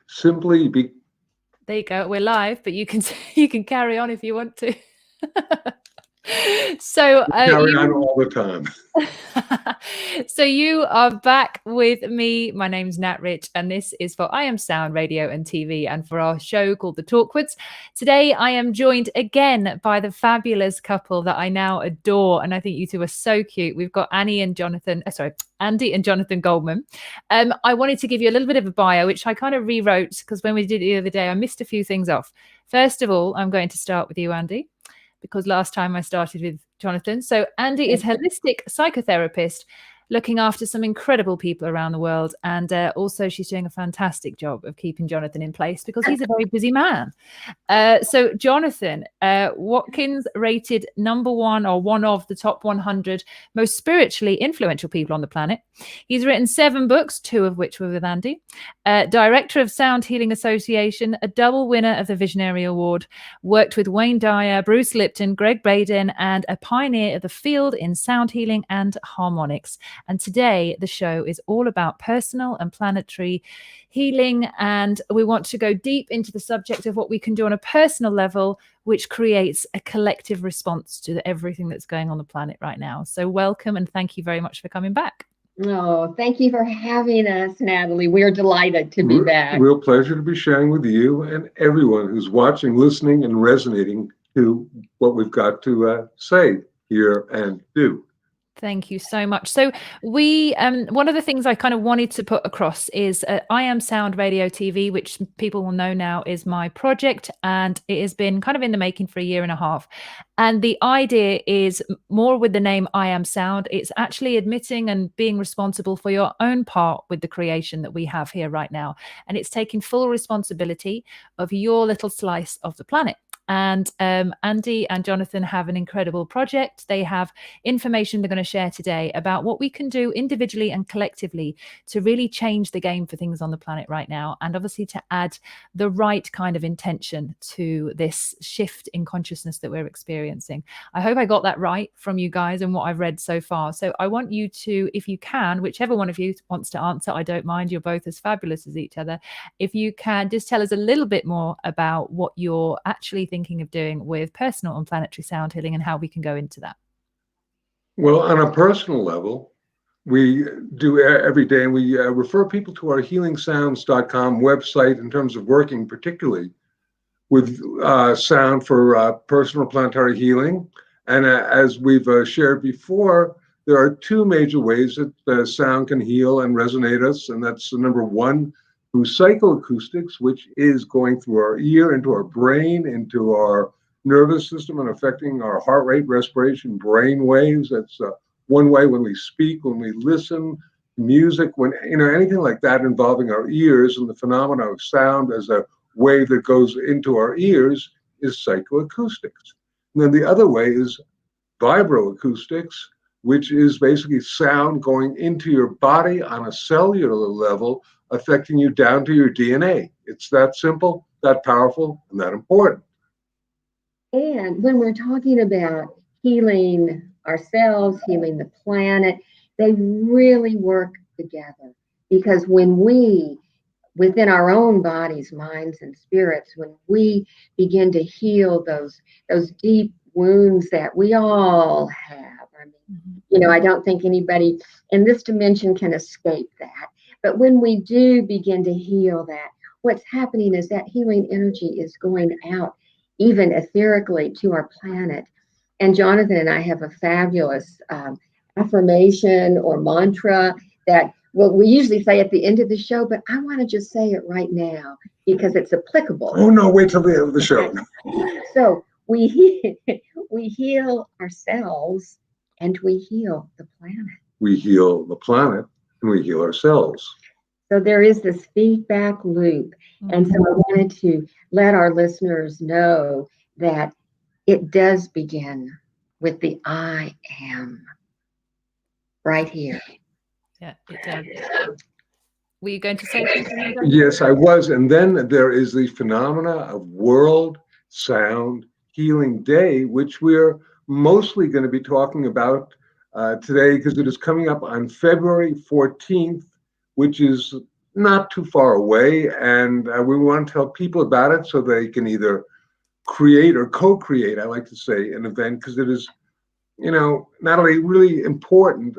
simply be. There you go. We're live, but you can carry on if you want to. So carry on all the time. So you are back with me. My name's Nat Rich, and this is for I Am Sound Radio and TV, and for our show called The Talkwoods. Today, I am joined again by the fabulous couple that I now adore, and I think you two are so cute. We've got Andi and Jonathan Goldman. I wanted to give you a little bit of a bio, which I kind of rewrote because when we did it the other day, I missed a few things off. First of all, I'm going to start with you, Andi, because last time I started with Jonathan. So Andi is holistic psychotherapist, looking after some incredible people around the world. And also she's doing a fantastic job of keeping Jonathan in place because he's a very busy man. So Jonathan, Watkins rated #1 or one of the top 100 most spiritually influential people on the planet. He's written 7 books, 2 of which were with Andi. Director of Sound Healing Association, a double winner of the Visionary Award, worked with Wayne Dyer, Bruce Lipton, Gregg Braden, and a pioneer of the field in sound healing and harmonics. And today the show is all about personal and planetary healing. And we want to go deep into the subject of what we can do on a personal level, which creates a collective response to everything that's going on the planet right now. So welcome and thank you very much for coming back. Oh, thank you for having us, Natalie. We're delighted to be back. Real pleasure to be sharing with you and everyone who's watching, listening, and resonating to what we've got to say here and do. Thank you so much. So we, one of the things I kind of wanted to put across is I Am Sound Radio TV, which people will know now is my project, and it has been kind of in the making for 1.5 years. And the idea is more with the name I Am Sound. It's actually admitting and being responsible for your own part with the creation that we have here right now. And it's taking full responsibility of your little slice of the planet. And Andi and Jonathan have an incredible project. They have information they're going to share today about what we can do individually and collectively to really change the game for things on the planet right now. And obviously to add the right kind of intention to this shift in consciousness that we're experiencing. I hope I got that right from you guys and what I've read so far. So I want you to, if you can, whichever one of you wants to answer, I don't mind. You're both as fabulous as each other. If you can, just tell us a little bit more about what you're actually thinking of doing with personal and planetary sound healing and how we can go into that. Well, on a personal level, we do every day, and we refer people to our healingsounds.com website in terms of working particularly with sound for personal planetary healing. And as we've shared before, there are 2 major ways that sound can heal and resonate us. And that's number 1, through psychoacoustics, which is going through our ear, into our brain, into our nervous system, and affecting our heart rate, respiration, brain waves. That's one way. When we speak, when we listen, music, when anything like that involving our ears, and the phenomena of sound as a wave that goes into our ears is psychoacoustics. And then the other way is vibroacoustics, which is basically sound going into your body on a cellular level, affecting you down to your DNA. It's that simple, that powerful, and that important. And when we're talking about healing ourselves, healing the planet, they really work together. Because when we, within our own bodies, minds, and spirits, when we begin to heal those deep wounds that we all have, I don't think anybody in this dimension can escape that. But when we do begin to heal that, what's happening is that healing energy is going out, even etherically, to our planet. And Jonathan and I have a fabulous affirmation or mantra that we usually say at the end of the show, but I want to just say it right now because it's applicable. Oh, no, wait till the end of the show. So we heal ourselves and we heal the planet. We heal the planet and we heal ourselves. So there is this feedback loop. And so I wanted to let our listeners know that it does begin with the I am right here. Yeah, it does. Were you going to say something? Yes, I was. And then there is the phenomena of World Sound Healing Day, which we're mostly going to be talking about today because it is coming up on February 14th, which is not too far away, and we want to tell people about it so they can either create or co-create, I like to say, an event, because it is, you know, not only really important,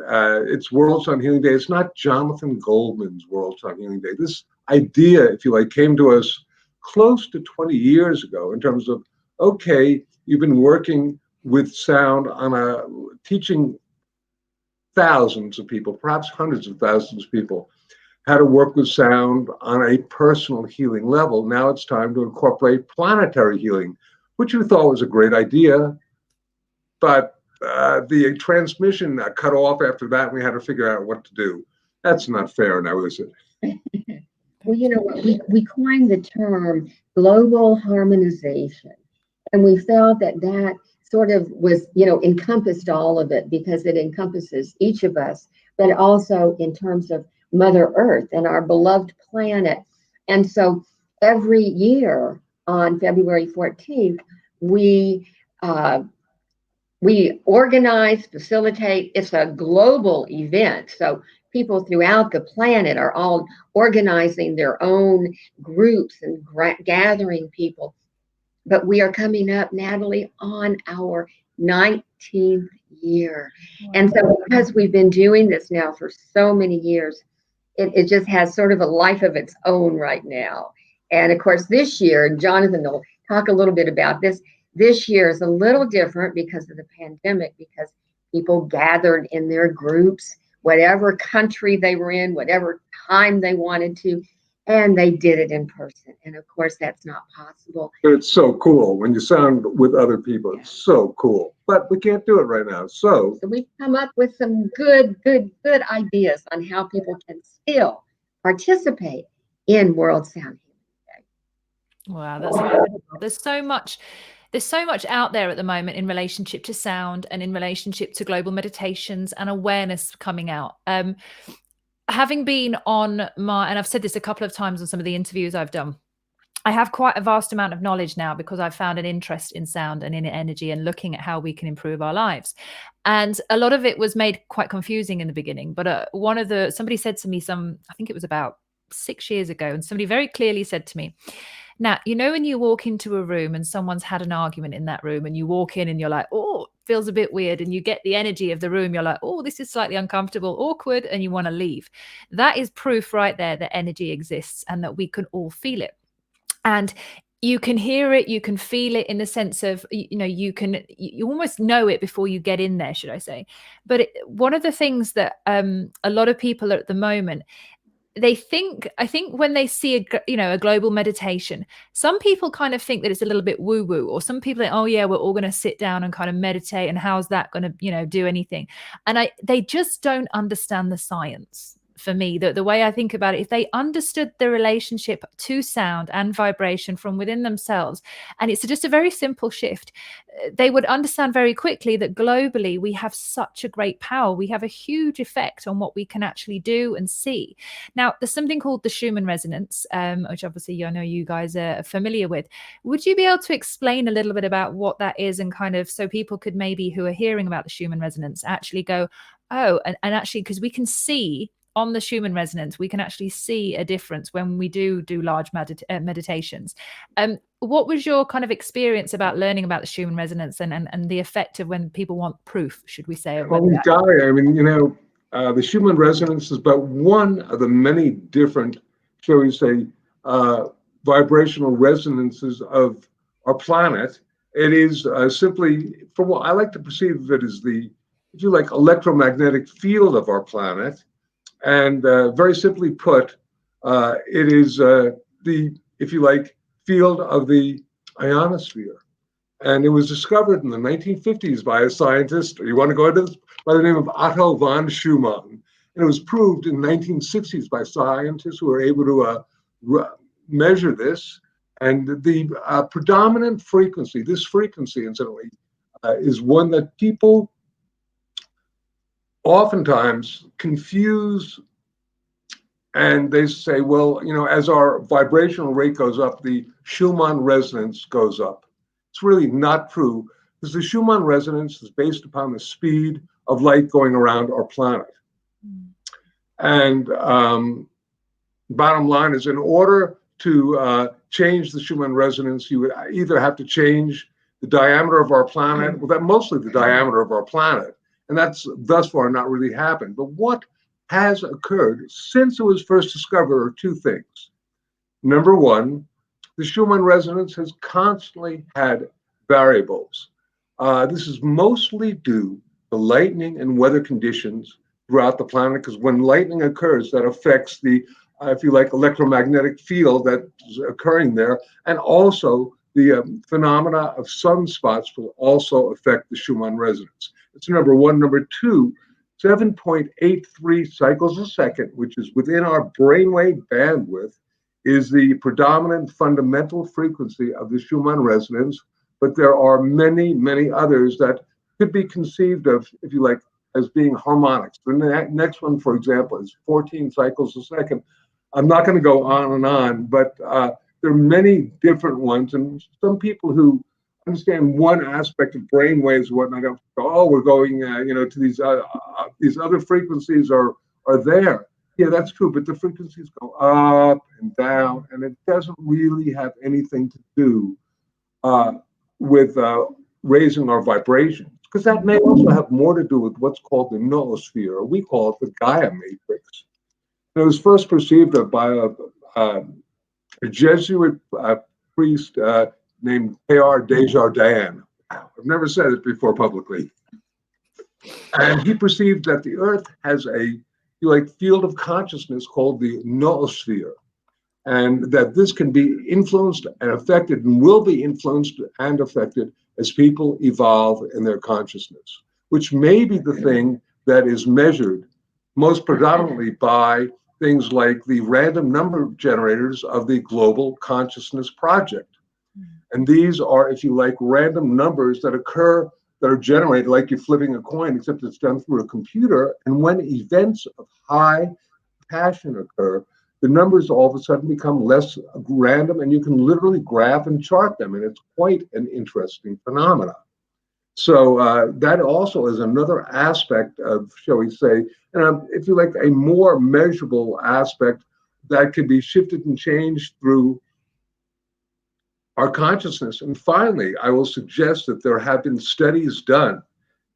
it's World Sound Healing Day. It's not Jonathan Goldman's World Sound Healing Day. This idea, if you like, came to us close to 20 years ago in terms of, okay, you've been working with sound on teaching thousands of people, perhaps hundreds of thousands of people, how to work with sound on a personal healing level. Now it's time to incorporate planetary healing, which you thought was a great idea, but the transmission cut off after that, and we had to figure out what to do. That's not fair now, is it? Well, you know what, we coined the term global harmonization, and we felt that that sort of was, you know, encompassed all of it, because it encompasses each of us, but also in terms of Mother Earth and our beloved planet. And so every year on February 14th, we organize, facilitate. It's a global event. So people throughout the planet are all organizing their own groups and gathering people. But we are coming up, Natalie, on our 19th year. Wow. And so because we've been doing this now for so many years, it just has sort of a life of its own right now. And of course, this year, and Jonathan will talk a little bit about this, this year is a little different because of the pandemic, because people gathered in their groups, whatever country they were in, whatever time they wanted to, and they did it in person. And of course, that's not possible. It's so cool when you sound with other people. It's so cool. But we can't do it right now. So we've come up with some good ideas on how people can still participate in World Sound Healing Day. Wow, that's incredible. There's so much out there at the moment in relationship to sound and in relationship to global meditations and awareness coming out. Having been on and I've said this a couple of times on some of the interviews I've done, I have quite a vast amount of knowledge now because I've found an interest in sound and in energy and looking at how we can improve our lives. And a lot of it was made quite confusing in the beginning. But somebody said to me I think it was about 6 years ago, and somebody very clearly said to me, now, you know, when you walk into a room and someone's had an argument in that room and you walk in and you're like, oh, it feels a bit weird, and you get the energy of the room, you're like, oh, this is slightly uncomfortable, awkward, and you want to leave. That is proof right there that energy exists and that we can all feel it. And you can hear it, you can feel it in the sense of, you know, you almost know it before you get in there, should I say. But one of the things that a lot of people at the moment, I think when they see a global meditation, some people kind of think that it's a little bit woo woo, or some people think, oh yeah, we're all going to sit down and kind of meditate, and how's that going to, you know, do anything? And they just don't understand the science. For me, the way I think about it, if they understood the relationship to sound and vibration from within themselves, and it's just a very simple shift, they would understand very quickly that globally we have such a great power. We have a huge effect on what we can actually do and see. Now, there's something called the Schumann Resonance, which obviously I know you guys are familiar with. Would you be able to explain a little bit about what that is, and kind of so people could maybe, who are hearing about the Schumann Resonance, actually go, oh, and actually, because we can see on the Schumann Resonance, we can actually see a difference when we do large meditations. What was your kind of experience about learning about the Schumann Resonance and the effect of when people want proof, should we say? Well, Gaia, I mean, you know, the Schumann Resonance is but one of the many different, shall we say, vibrational resonances of our planet. It is simply, from what I like to perceive of it, as the, if you like, electromagnetic field of our planet. And very simply put, it is the, if you like, field of the ionosphere. And it was discovered in the 1950s by a scientist, or you want to go into this, by the name of Otto von Schumann. And it was proved in the 1960s by scientists who were able to measure this. And the predominant frequency, this frequency, incidentally, is one that people oftentimes confuse, and they say, well, you know, as our vibrational rate goes up, the Schumann resonance goes up. It's really not true, because the Schumann resonance is based upon the speed of light going around our planet. And bottom line is, in order to change the Schumann resonance, you would either have to change the diameter of our planet, well, that mostly the diameter of our planet, and that's thus far not really happened. But what has occurred since it was first discovered are two things. Number one, the Schumann resonance has constantly had variables. This is mostly due to lightning and weather conditions throughout the planet, because when lightning occurs, that affects the, if you like, electromagnetic field that's occurring there, and also the phenomena of sunspots will also affect the Schumann resonance. That's number one. Number two, 7.83 cycles a second, which is within our brainwave bandwidth, is the predominant fundamental frequency of the Schumann resonance, but there are many, many others that could be conceived of, if you like, as being harmonics. The next one, for example, is 14 cycles a second. I'm not going to go on, but there are many different ones, and some people who understand one aspect of brain waves and whatnot go, oh, we're going, to these other frequencies are there. Yeah, that's true, but the frequencies go up and down, and it doesn't really have anything to do with raising our vibrations, because that may also have more to do with what's called the noosphere, or we call it the Gaia Matrix. It was first perceived by a Jesuit priest named P.R. Desjardins. I've never said it before publicly. And he perceived that the Earth has a field of consciousness called the noosphere, and that this can be influenced and affected, and will be influenced and affected as people evolve in their consciousness, which may be the thing that is measured most predominantly by things like the random number generators of the Global Consciousness Project. And these are, if you like, random numbers that occur, that are generated like you're flipping a coin, except it's done through a computer. And when events of high passion occur, the numbers all of a sudden become less random, and you can literally graph and chart them. And it's quite an interesting phenomenon. So that also is another aspect of, shall we say, if you like, a more measurable aspect that can be shifted and changed through our consciousness. And finally, I will suggest that there have been studies done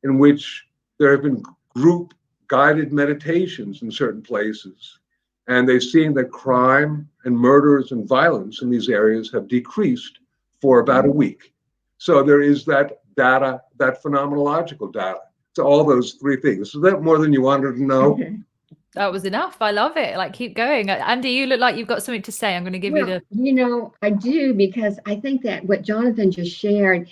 in which there have been group guided meditations in certain places, and they've seen that crime and murders and violence in these areas have decreased for about a week. So there is that data, that phenomenological data. So all those three things. Is that more than you wanted to know? Okay. That was enough. I love it. Like, keep going. Andy, you look like you've got something to say. I'm going to give you the... I do, because I think that what Jonathan just shared,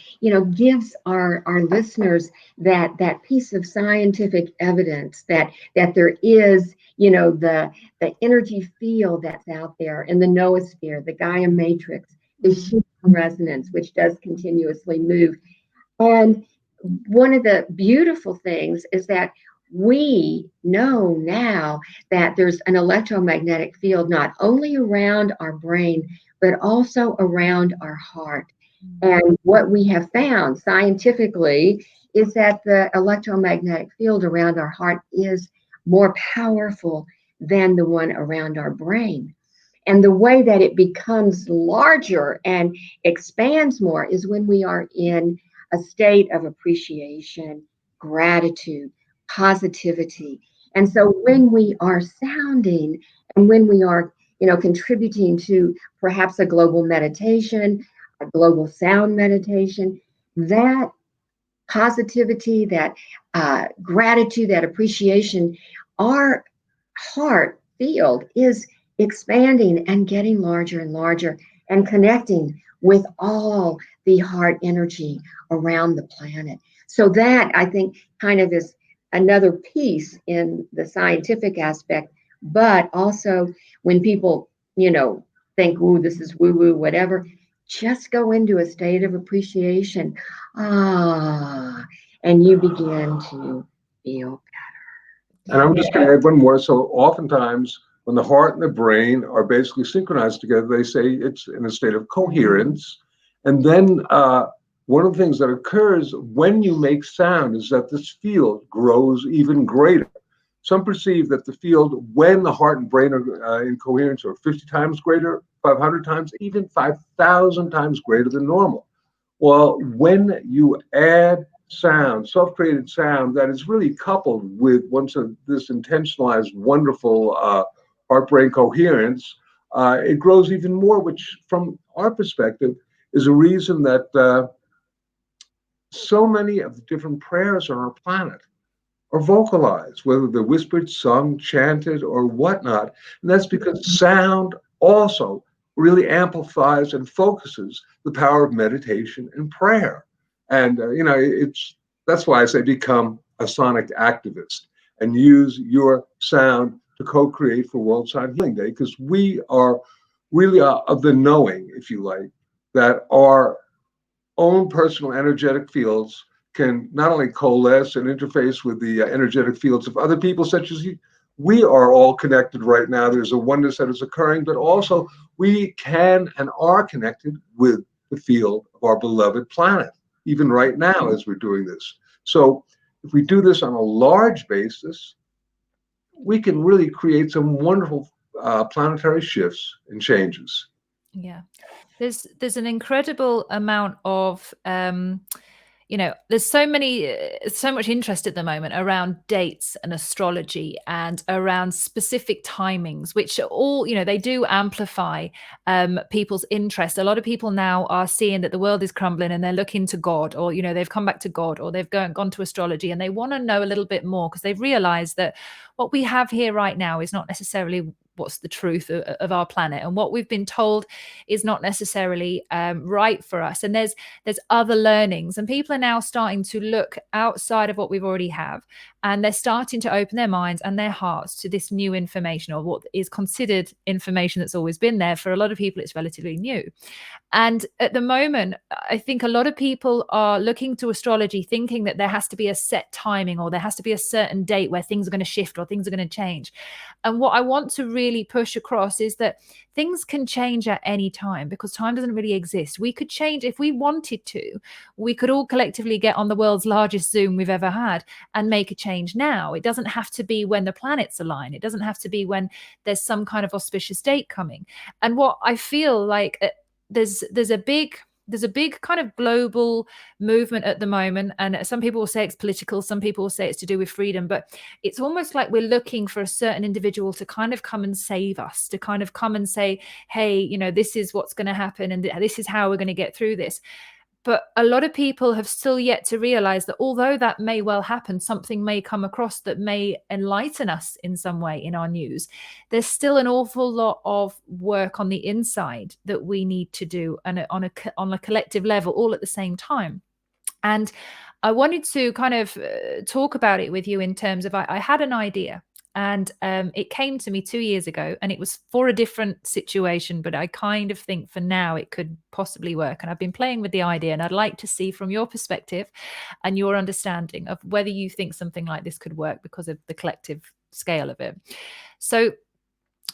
gives our listeners that piece of scientific evidence that there is, the energy field that's out there in the noosphere, the Gaia Matrix, the Schumann resonance, which does continuously move. And one of the beautiful things is that we know now that there's an electromagnetic field not only around our brain, but also around our heart. And what we have found scientifically is that the electromagnetic field around our heart is more powerful than the one around our brain. And the way that it becomes larger and expands more is when we are in a state of appreciation, gratitude, positivity. And so when we are sounding, and when we are, contributing to perhaps a global meditation, a global sound meditation, that positivity, that gratitude, that appreciation, our heart field is expanding and getting larger and larger, and connecting with all the heart energy around the planet. So that, I think, kind of is another piece in the scientific aspect. But also when people, think, ooh, this is woo-woo, whatever, just go into a state of appreciation. And you begin to feel better. And I'm just going to add one more. So oftentimes, when the heart and the brain are basically synchronized together, they say it's in a state of coherence. And then one of the things that occurs when you make sound is that this field grows even greater. Some perceive that the field, when the heart and brain are in coherence, are 50 times greater, 500 times, even 5,000 times greater than normal. Well, when you add sound, self-created sound that is really coupled with this intentionalized, wonderful heart-brain coherence, it grows even more, which from our perspective is a reason that so many of the different prayers on our planet are vocalized, whether they're whispered, sung, chanted, or whatnot. And that's because sound also really amplifies and focuses the power of meditation and prayer. And that's why I say become a sonic activist and use your sound to co-create for World Sound Healing Day, because we are really of the knowing, if you like, that our own personal energetic fields can not only coalesce and interface with the energetic fields of other people, such as you. We are all connected right now. There's a oneness that is occurring, but also we can and are connected with the field of our beloved planet, even right now as we're doing this. So if we do this on a large basis, we can really create some wonderful planetary shifts and changes. Yeah, there's an incredible amount of there's so much interest at the moment around dates and astrology and around specific timings, which are all, they do amplify people's interest. A lot of people now are seeing that the world is crumbling and they're looking to God, or they've come back to God, or they've gone to astrology, and they want to know a little bit more because they've realized that what we have here right now is not necessarily what's the truth of our planet, and what we've been told is not necessarily right for us. And there's other learnings, and people are now starting to look outside of what we've already have, and they're starting to open their minds and their hearts to this new information, or what is considered information that's always been there. For a lot of people, it's relatively new. And at the moment, I think a lot of people are looking to astrology thinking that there has to be a set timing, or there has to be a certain date where things are going to shift or things are going to change. And what I want to really push across is that things can change at any time, because time doesn't really exist. We could change if we wanted to. We could all collectively get on the world's largest Zoom we've ever had and make a change now. It doesn't have to be when the planets align. It doesn't have to be when there's some kind of auspicious date coming. And what I feel like there's a big kind of global movement at the moment, and some people will say it's political, some people will say it's to do with freedom, but it's almost like we're looking for a certain individual to kind of come and save us, to kind of come and say, hey, this is what's going to happen, and this is how we're going to get through this. But a lot of people have still yet to realize that although that may well happen, something may come across that may enlighten us in some way in our news. There's still an awful lot of work on the inside that we need to do, and on a collective level, all at the same time. And I wanted to kind of talk about it with you in terms of, I had an idea. And it came to me 2 years ago, and it was for a different situation, but I kind of think for now it could possibly work. And I've been playing with the idea, and I'd like to see from your perspective and your understanding of whether you think something like this could work because of the collective scale of it. So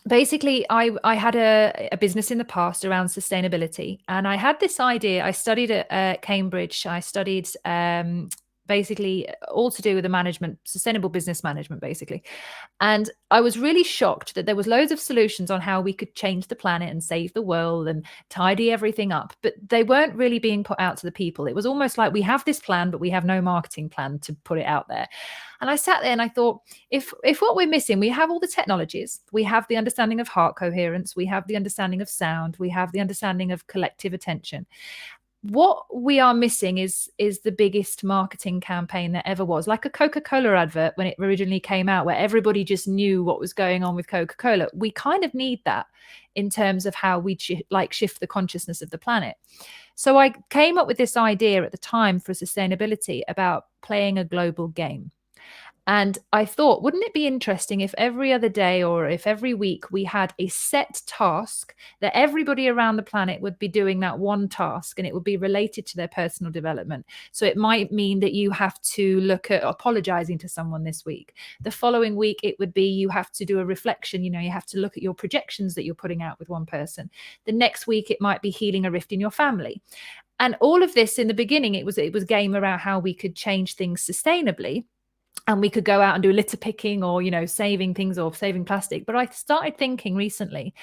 basically, I had a business in the past around sustainability, and I had this idea. I studied at Cambridge. I studied basically all to do with the management, sustainable business management, basically. And I was really shocked that there was loads of solutions on how we could change the planet and save the world and tidy everything up, but they weren't really being put out to the people. It was almost like we have this plan, but we have no marketing plan to put it out there. And I sat there and I thought, if what we're missing, we have all the technologies, we have the understanding of heart coherence, we have the understanding of sound, we have the understanding of collective attention. What we are missing is the biggest marketing campaign that ever was, like a Coca-Cola advert when it originally came out, where everybody just knew what was going on with Coca-Cola. We kind of need that in terms of how we shift the consciousness of the planet. So I came up with this idea at the time for sustainability about playing a global game. And I thought, wouldn't it be interesting if every other day or if every week we had a set task that everybody around the planet would be doing that one task, and it would be related to their personal development. So it might mean that you have to look at apologizing to someone this week. The following week, it would be you have to do a reflection. You have to look at your projections that you're putting out with one person. The next week, it might be healing a rift in your family. And all of this, in the beginning, it was game around how we could change things sustainably. and we could go out and do litter picking or, you know, saving things or saving plastic. But I started thinking recently,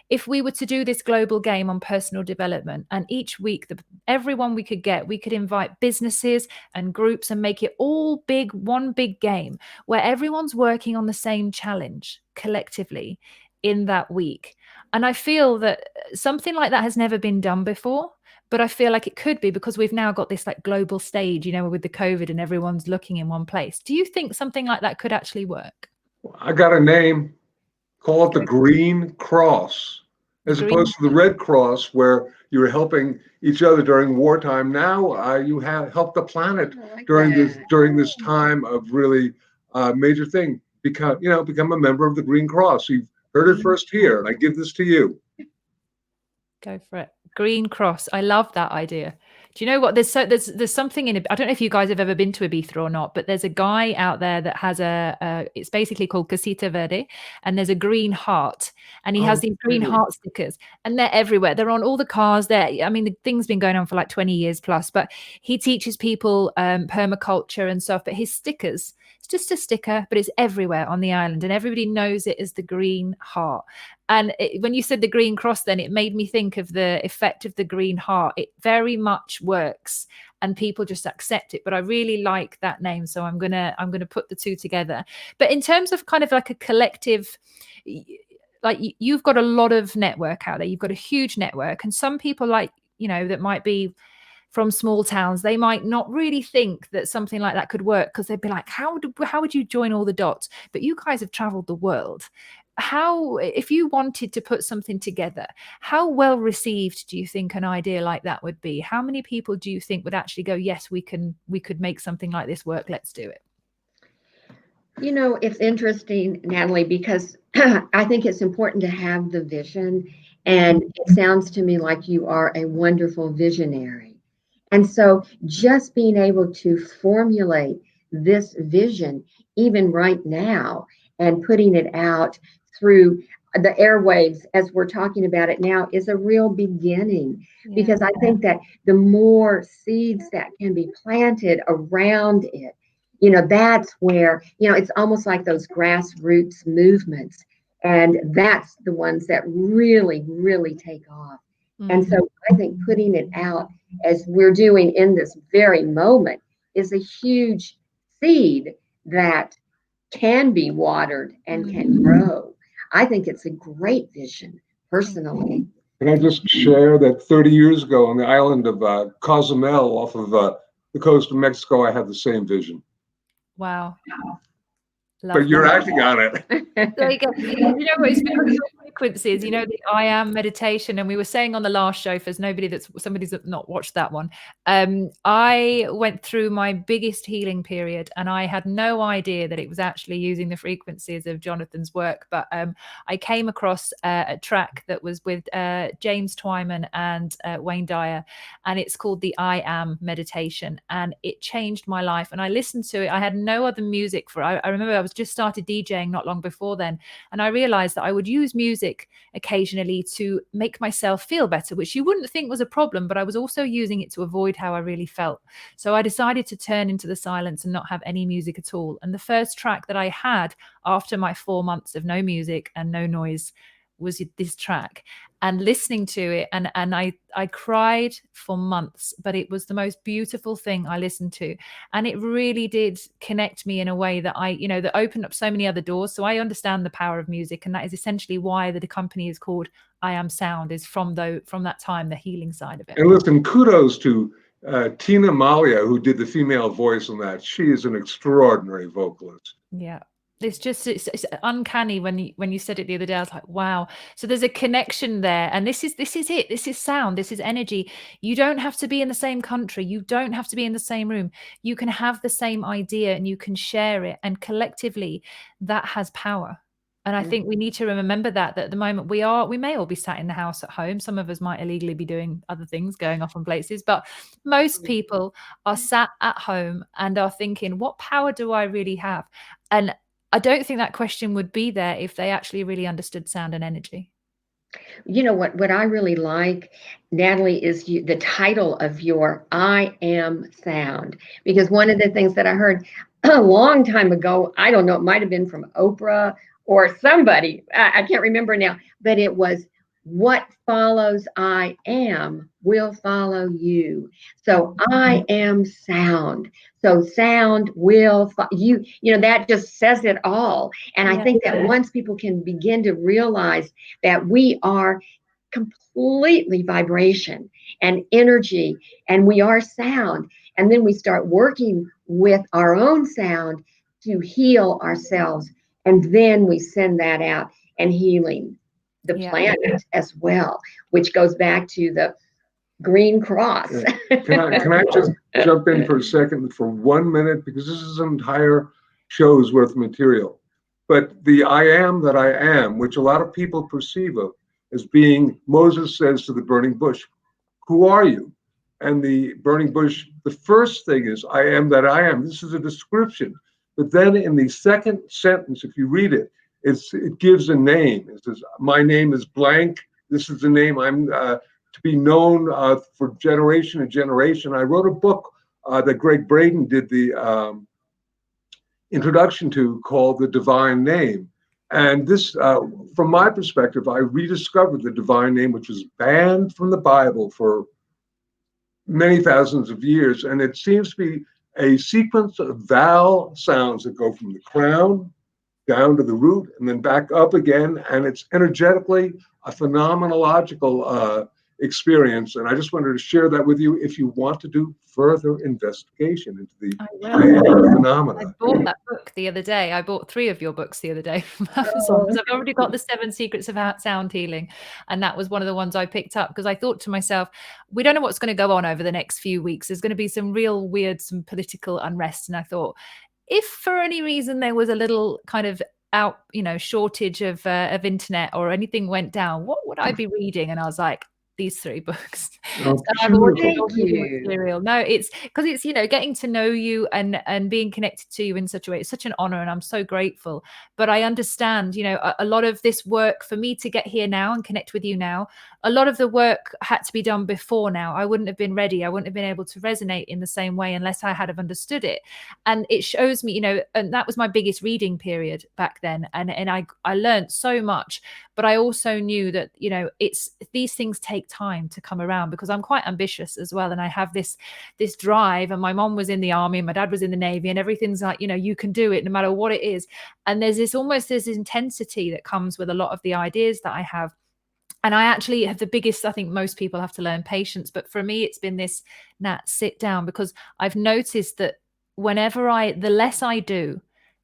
if we were to do this global game on personal development, and each week, everyone we could get, we could invite businesses and groups and make it all big, one big game where everyone's working on the same challenge collectively in that week. And I feel that something like that has never been done before. But I feel like it could be, because we've now got this like global stage, you know, with the COVID and everyone's looking in one place. Do you think something like that could actually work? I got a name. Call it the Green Cross, as opposed to the Red Cross, where you were helping each other during wartime. Now you have helped the planet during this time of really major thing. Become a member of the Green Cross. You've heard it first here, and I give this to you. Go for it. Green Cross. I love that idea. Do you know what? There's something in it. I don't know if you guys have ever been to Ibiza or not, but there's a guy out there that has it's basically called Casita Verde, and there's a green heart, and he has these green heart stickers, and they're everywhere. They're on all the cars there. I mean, the thing's been going on for like 20 years plus, but he teaches people permaculture and stuff, but his stickers, it's just a sticker, but it's everywhere on the island, and everybody knows it as the green heart. And when you said the green cross, then it made me think of the effect of the green heart. It very much works, and people just accept it. But I really like that name, so I'm gonna put the two together. But in terms of kind of like a collective, like you've got a lot of network out there. You've got a huge network, and some people, like, you know, that might be from small towns, they might not really think that something like that could work, because they'd be like, how would you join all the dots? But you guys have traveled the world. How, if you wanted to put something together, how well received do you think an idea like that would be? How many people do you think would actually go, yes, we could make something like this work, let's do it? You know, it's interesting, Natalie, because I think it's important to have the vision, and it sounds to me like you are a wonderful visionary. And so just being able to formulate this vision, even right now, and putting it out through the airwaves as we're talking about it now is a real beginning. Because I think that the more seeds that can be planted around it, you know, that's where, you know, it's almost like those grassroots movements. And that's the ones that really, really take off. And so I think putting it out as we're doing in this very moment is a huge seed that can be watered and can grow. I think it's a great vision, personally. Can I just share that 30 years ago on the island of Cozumel off of the coast of Mexico, I had the same vision. Wow. But you're acting on it. There you go. You know what? It's because of frequencies, you know, the I am meditation. And we were saying on the last show, for somebody's not watched that one, I went through my biggest healing period, and I had no idea that it was actually using the frequencies of Jonathan's work. But I came across a track that was with James Twyman and Wayne Dyer, and it's called the I Am Meditation, and it changed my life. And I listened to it. I had no other music for it. I remember I was just started DJing not long before then, and I realized that I would use music occasionally to make myself feel better, which you wouldn't think was a problem, but I was also using it to avoid how I really felt. So I decided to turn into the silence and not have any music at all. And the first track that I had after my 4 months of no music and no noise was this track, and listening to it, and I cried for months, but it was the most beautiful thing I listened to, and it really did connect me in a way that that opened up so many other doors. So I understand the power of music, and that is essentially why the company is called I Am Sound, is from that time, the healing side of it. And listen, kudos to Tina Malia, who did the female voice on that. She is an extraordinary vocalist. Yeah. It's uncanny when you said it the other day. I was like, wow. So there's a connection there, and this is it. This is sound. This is energy. You don't have to be in the same country. You don't have to be in the same room. You can have the same idea, and you can share it, and collectively that has power. And I think we need to remember that at the moment we may all be sat in the house at home. Some of us might illegally be doing other things, going off on places, but most people are sat at home and are thinking, what power do I really have? And I don't think that question would be there if they actually really understood sound and energy. You know what I really like, Natalie, is the title of your I Am Sound, because one of the things that I heard, a long time ago. I don't know, it might have been from Oprah or somebody. I can't remember now, but it was, what follows I am will follow you. So I am sound. So sound will you know, that just says it all. And I think that once people can begin to realize that we are completely vibration and energy, and we are sound, and then we start working with our own sound to heal ourselves, and then we send that out and healing the planet as well, which goes back to the green cross. Can I just jump in for a second for 1 minute, because this is an entire show's worth of material. But the I am that I am, which a lot of people perceive of as being, Moses says to the burning bush, who are you? And the burning bush, the first thing is, I am that I am. This is a description. But then in the second sentence, if you read it, it gives a name. It says, my name is blank. This is the name I'm to be known for generation and generation. I wrote a book that Gregg Braden did the introduction to, called The Divine Name. And this, from my perspective, I rediscovered the divine name, which was banned from the Bible for many thousands of years. And it seems to be a sequence of vowel sounds that go from the crown down to the root and then back up again. And it's energetically a phenomenological experience. And I just wanted to share that with you if you want to do further investigation into the phenomena. I bought that book the other day. I bought 3 of your books the other day from Amazon, because I've already got the 7 Secrets of Sound Healing. And that was one of the ones I picked up, because I thought to myself, we don't know what's going to go on over the next few weeks. There's going to be some real weird, some political unrest. And I thought, if for any reason there was a little kind of shortage of internet or anything went down, what would I be reading? And I was like, these 3 books. Oh, so I've already Thank you. material. No, it's because it's, getting to know you and being connected to you in such a way. It's such an honor, and I'm so grateful. But I understand, a lot of this work for me to get here now and connect with you now, a lot of the work had to be done before now. I wouldn't have been ready. I wouldn't have been able to resonate in the same way unless I had have understood it. And it shows me, and that was my biggest reading period back then. And I learned so much, but I also knew that, it's these things take time to come around, because I'm quite ambitious as well, and I have this drive. And my mom was in the army and my dad was in the Navy, and everything's like, you can do it no matter what it is. And there's this intensity that comes with a lot of the ideas that I have. And I actually have the biggest, I think most people have to learn patience, but for me it's been this, Nat, sit down, because I've noticed that the less I do,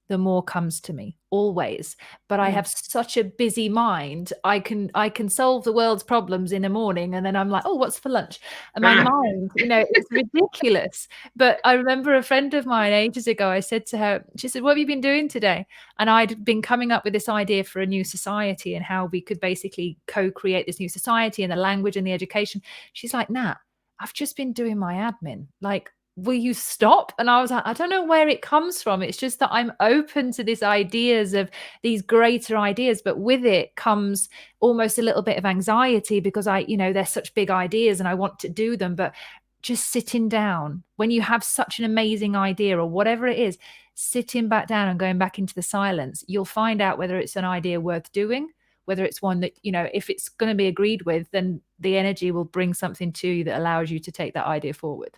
the more comes to me, always. But I have such a busy mind. I can solve the world's problems in the morning, and then I'm like, oh, what's for lunch? And my mind, it's ridiculous. But I remember a friend of mine ages ago, I said to her, she said, what have you been doing today? And I'd been coming up with this idea for a new society and how we could basically co-create this new society, and the language and the education. She's like, Nat, I've just been doing my admin. Like, will you stop? And I was like, I don't know where it comes from. It's just that I'm open to these ideas of these greater ideas, but with it comes almost a little bit of anxiety, because they're such big ideas and I want to do them. But just sitting down, when you have such an amazing idea or whatever it is, sitting back down and going back into the silence, you'll find out whether it's an idea worth doing, whether it's one that, if it's going to be agreed with, then the energy will bring something to you that allows you to take that idea forward.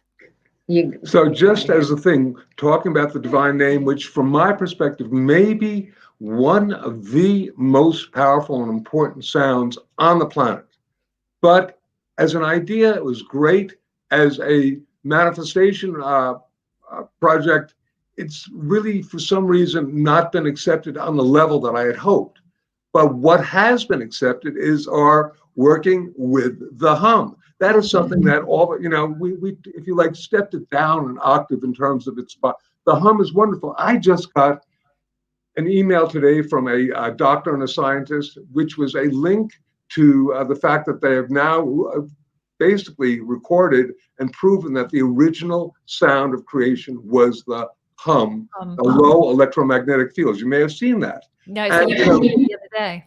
So just as a thing, talking about the divine name, which from my perspective may be one of the most powerful and important sounds on the planet. But as an idea, it was great. As a manifestation project, it's really, for some reason, not been accepted on the level that I had hoped. But what has been accepted is our working with the hum. That is something that we if you like, stepped it down an octave in terms of its spot. The hum is wonderful. I just got an email today from a doctor and a scientist, which was a link to the fact that they have now basically recorded and proven that the original sound of creation was the hum, the low electromagnetic fields. You may have seen that. No, it's the other day.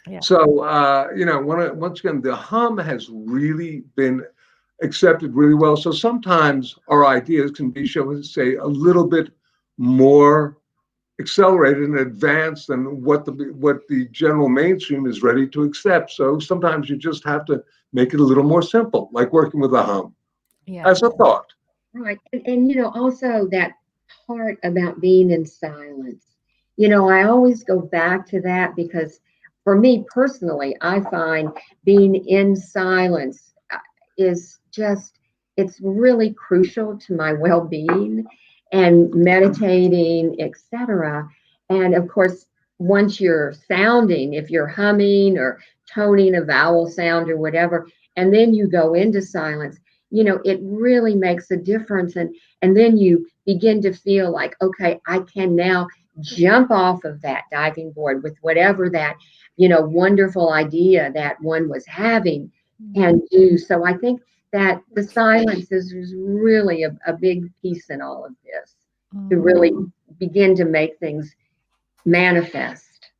Yeah. So, once again, the hum has really been accepted really well. So sometimes our ideas can be, shall we say, a little bit more accelerated and advanced than what the general mainstream is ready to accept. So sometimes you just have to make it a little more simple, like working with a hum as a thought. Right. And also that part about being in silence. I always go back to that because for me personally, I find being in silence is just, it's really crucial to my well-being and meditating, etc. And of course, once you're sounding, if you're humming or toning a vowel sound or whatever, and then you go into silence, it really makes a difference. And then you begin to feel like, okay, I can now jump off of that diving board with whatever that, wonderful idea that one was having and do. So I think that the silence is really a big piece in all of this to really begin to make things manifest.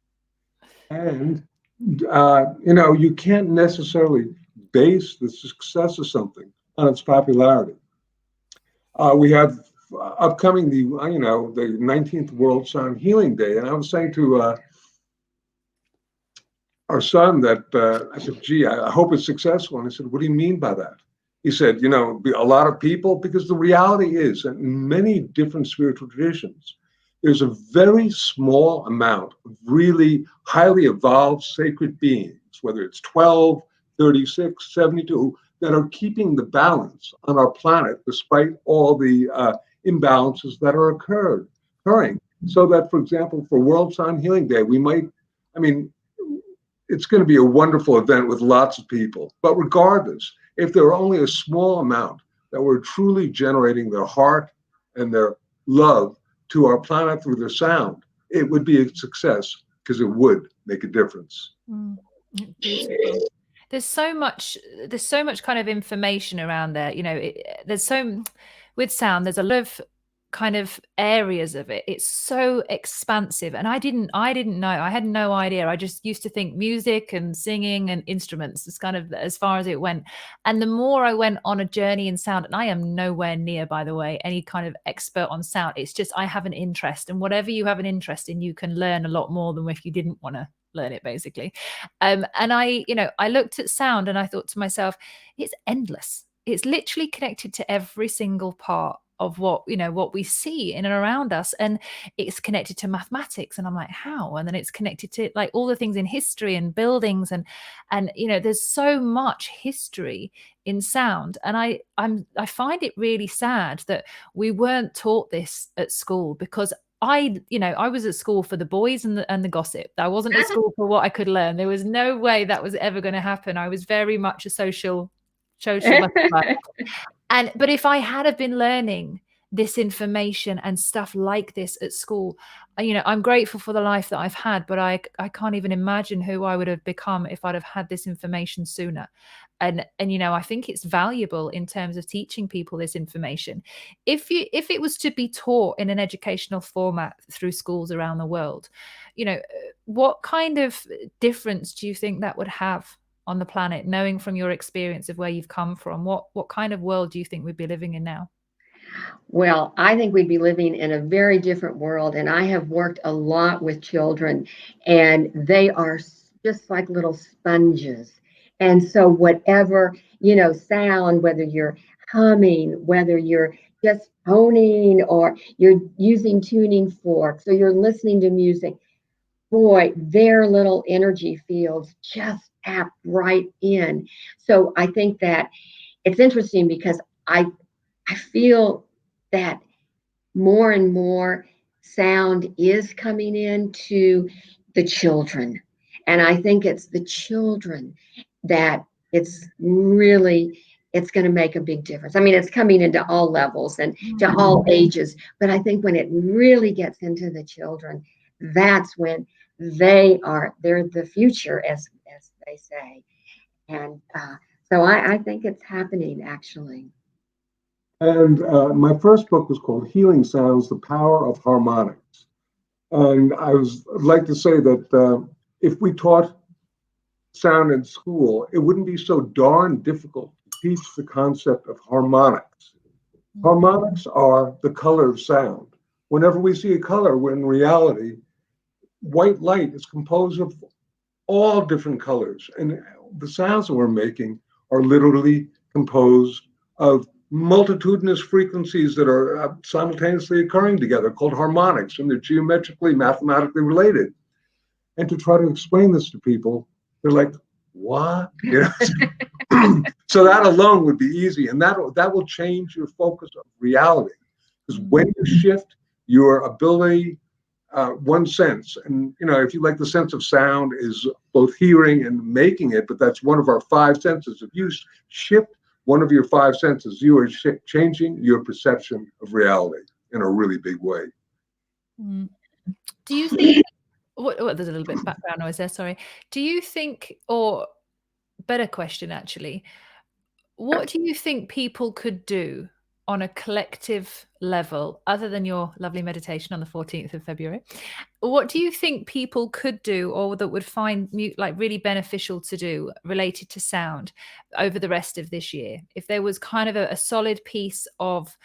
And, you can't necessarily base the success of something on its popularity. We have upcoming the 19th World Sound Healing Day, and I was saying to our son that I said, "Gee, I hope it's successful." And I said, "What do you mean by that?" He said, "A lot of people," because the reality is that in many different spiritual traditions, there's a very small amount of really highly evolved sacred beings, whether it's 12, 36, 72, that are keeping the balance on our planet despite all the imbalances that are occurring. So that, for example, for World Sound Healing Day, it's going to be a wonderful event with lots of people. But regardless, if there are only a small amount that were truly generating their heart and their love to our planet through their sound, it would be a success because it would make a difference. Beautiful. There's so much kind of information around there. With sound, there's a lot of kind of areas of it. It's so expansive, and I didn't know. I had no idea. I just used to think music and singing and instruments is kind of as far as it went. And the more I went on a journey in sound, and I am nowhere near, by the way, any kind of expert on sound. It's just I have an interest, and whatever you have an interest in, you can learn a lot more than if you didn't want to learn it, basically. And I looked at sound and I thought to myself, it's endless. It's literally connected to every single part of what we see in and around us, and it's connected to mathematics, and I'm like, how? And then it's connected to like all the things in history and buildings, and there's so much history in sound. And I find it really sad that we weren't taught this at school, because I was at school for the boys and the gossip. I wasn't at school for what I could learn. There was no way that was ever going to happen. I was very much a social butterfly. But if I had have been learning this information and stuff like this at school, I'm grateful for the life that I've had, but I can't even imagine who I would have become if I'd have had this information sooner. And I think it's valuable in terms of teaching people this information. If it was to be taught in an educational format through schools around the world, what kind of difference do you think that would have on the planet, knowing from your experience of where you've come from? What kind of world do you think we'd be living in now? Well, I think we'd be living in a very different world. And I have worked a lot with children, and they are just like little sponges. And so whatever, sound, whether you're humming, whether you're just toning, or you're using tuning forks, or you're listening to music, boy, their little energy fields just tap right in. So I think that it's interesting because I feel that more and more sound is coming into the children. And I think it's the children that it's going to make a big difference. I mean, it's coming into all levels and to all ages, but I think when it really gets into the children, that's when they're the future, as they say. And so I think it's happening, actually. And my first book was called Healing Sounds, The Power of Harmonics. And I'd like to say that if we taught sound in school, it wouldn't be so darn difficult to teach the concept of harmonics. Harmonics are the color of sound. Whenever we see a color, we're in reality, white light is composed of all different colors. And the sounds that we're making are literally composed of multitudinous frequencies that are simultaneously occurring together, called harmonics, and they're geometrically, mathematically related. And to try to explain this to people, they're like, what? You know? So that alone would be easy, and that will change your focus of reality. Because when you shift your ability, one sense, and you know, if you like, the sense of sound is both hearing and making it, but that's one of our five senses. If you shift one of your five senses, you are changing your perception of reality in a really big way. Do you think, there's a little bit of background noise there, sorry. Do you think, or better question actually, what do you think people could do on a collective level, other than your lovely meditation on the 14th of February? What do you think people could do, or that would find like really beneficial to do related to sound over the rest of this year? If there was kind of a solid piece of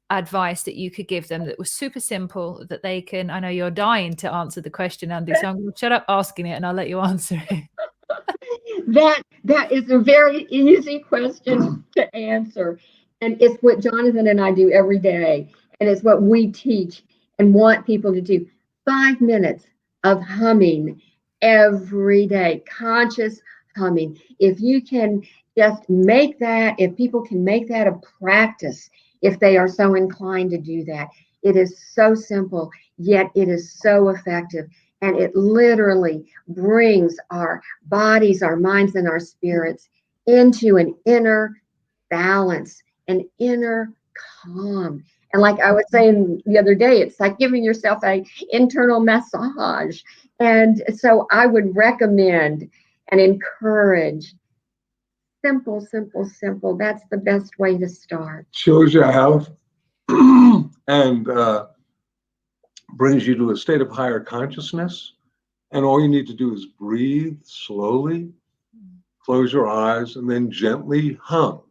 advice that you could give them that was super simple, that they can, I know you're dying to answer the question, Andi, so I'm going to shut up asking it and I'll let you answer it. That is a very easy question to answer. And it's what Jonathan and I do every day. And it's what we teach and want people to do. 5 minutes of humming every day, conscious humming. If you can just make that, if people can make that a practice, if they are so inclined to do that, it is so simple, yet it is so effective. And it literally brings our bodies, our minds, and our spirits into an inner balance, an inner calm. And like I was saying the other day, it's like giving yourself an internal massage. And so I would recommend and encourage simple, simple, simple. That's the best way to start. Shows you how, and brings you to a state of higher consciousness. And all you need to do is breathe slowly, close your eyes, and then gently hum.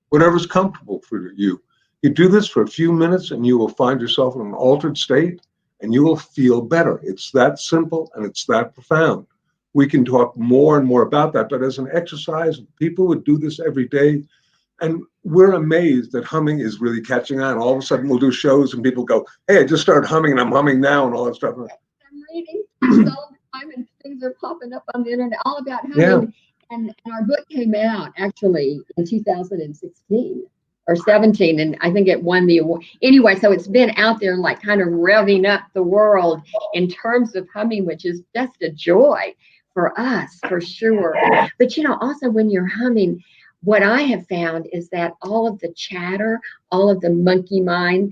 Whatever's comfortable for you. You do this for a few minutes and you will find yourself in an altered state and you will feel better. It's that simple and it's that profound. We can talk more and more about that, but as an exercise, people would do this every day. And we're amazed that humming is really catching on. All of a sudden we'll do shows and people go, hey, I just started humming and I'm humming now and all that stuff. I'm reading all the time and things are popping up on the internet all about humming. Yeah. And our book came out actually in 2016 or 17, and I think it won the award. Anyway, so it's been out there like kind of revving up the world in terms of humming, which is just a joy for us, for sure. But, you know, also when you're humming, what I have found is that all of the chatter, all of the monkey mind,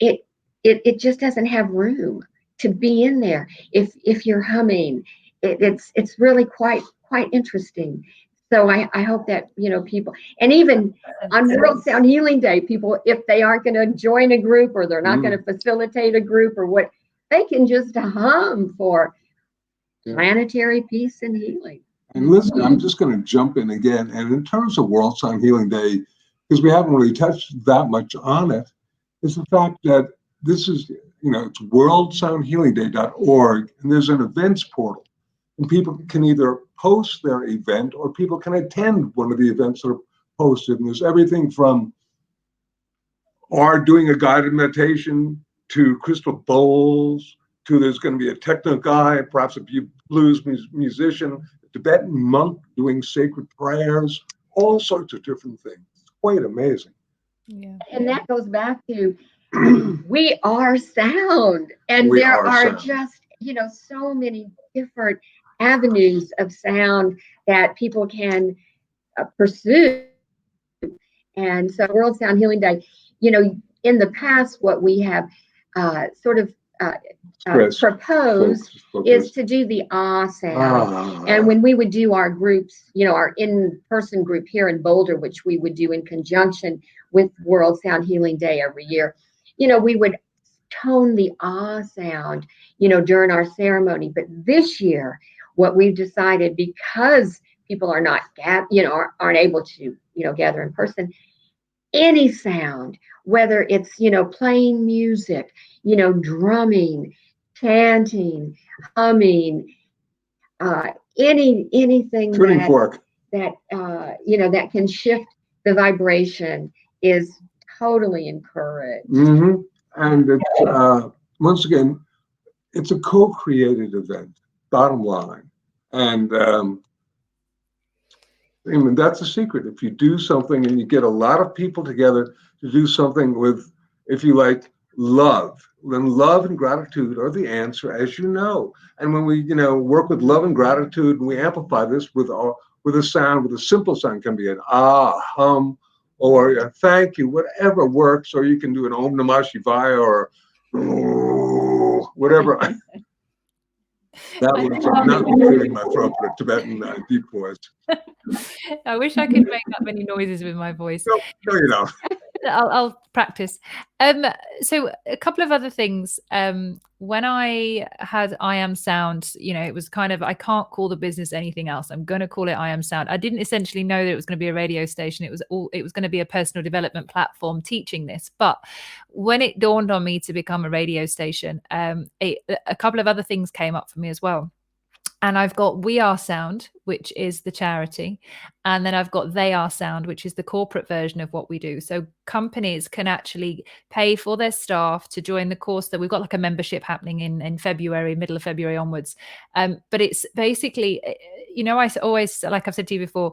it just doesn't have room to be in there. If you're humming, it's really quite interesting. So I hope that, you know, people, and even on World Sound Healing Day, people, if they aren't going to join a group or they're not going to facilitate a group or what, they can just hum for planetary peace and healing. And listen, I'm just going to jump in again. And in terms of World Sound Healing Day, because we haven't really touched that much on it, is the fact that this is, you know, it's worldsoundhealingday.org, and there's an events portal. And people can either post their event or people can attend one of the events that are posted. And there's everything from our doing a guided meditation to crystal bowls to there's going to be a techno guy, perhaps a blues musician, a Tibetan monk doing sacred prayers, all sorts of different things. It's quite amazing. Yeah. And that goes back to we are sound. And there are just, you know, so many different avenues of sound that people can pursue. And so World Sound Healing Day, you know, in the past, what we have sort of proposed is to do the ah sound. And when we would do our groups, you know, our in-person group here in Boulder, which we would do in conjunction with World Sound Healing Day every year, you know, we would tone the ah sound, you know, during our ceremony. But this year, what we've decided, because people are not, aren't able to, gather in person. Any sound, whether it's, playing music, drumming, chanting, humming, anything Tuning fork. that can shift the vibration is totally encouraged. Mm-hmm. And it's, once again, it's a co-created event, bottom line. And I mean, that's the secret. If you do something and you get a lot of people together to do something with, if you like, love, then love and gratitude are the answer, as you know. And when we, work with love and gratitude, and we amplify this with a sound, with a simple sound, can be an ah, hum, or a thank you, whatever works, or you can do an Om Namah Shivaya or whatever. That was not clearing my throat, but a Tibetan deep voice. I wish I could make that many noises with my voice. No, you don't. I'll practice. So a couple of other things. When I had I Am Sound, it was kind of, I can't call the business anything else. I'm going to call it I Am Sound. I didn't essentially know that it was going to be a radio station. It was going to be a personal development platform teaching this. But when it dawned on me to become a radio station, a couple of other things came up for me as well. And I've got We Are Sound, which is the charity. And then I've got They Are Sound, which is the corporate version of what we do. So companies can actually pay for their staff to join the course that we've got, like a membership happening in February, middle of February onwards. But it's basically, I always, like I've said to you before,